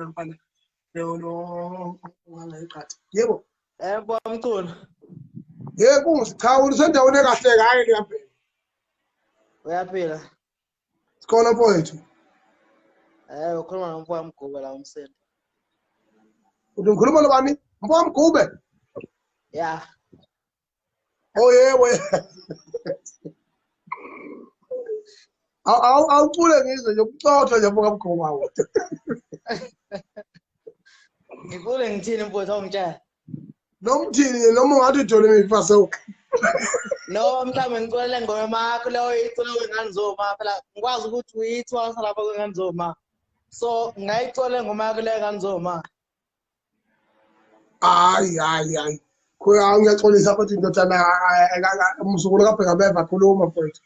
mfana no ungayiqhatha yebo Mkhulu. yebo cha usendaweni ekahle kahle lempela Uyaphila? sikhona mfowethu Ukhuluma nomfowethu Mgube la umsendo. uthi ngikhuluma nobani mfowethu Mgube Yeah. oh yebo awucule ngizwe nje ukucotha nje mfowethu Mgube awu Ngikule ngithini mfowethu awungitshela? nomthini noma ungathi ujole ngifase No mhlawumbe ngicolele ngoma yakho leyo icula nganizoma phela ngikwazi ukuthi uyithwasa lapha kwenganizoma. So ngayicole ngoma yakho leyo nganizoma. hayi kuya ngiyaxolisa futhi indodana umzukulu kabheka beva khuluma mfowethu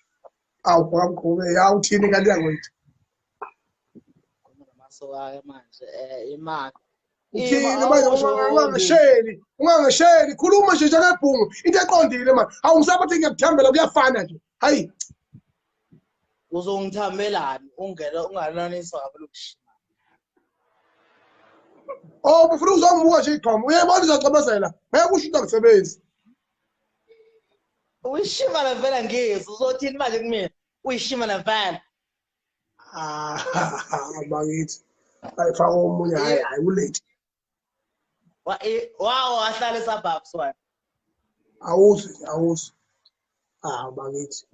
awu bhaka Mgube yawuthini kanti yakwethu Masoka manje imali. uthini manje ungangisheli khuluma nje njengebhungu into eqondile manje awungisabathi ngiyakuthambela kuyafana nje hayi Uzongithambelani ungena ungananiso abelokushima. oh ufuna uzongibuka nje iqhamu uyayibona izacabazela ngeke usho into akusebenzi Uyishima la vela ngezi uzothini manje kumina? Uyishima la vela. Bakithi ayifaka omunye hayi ulate Wow ahlala esabhabs wena. awuzi bakithi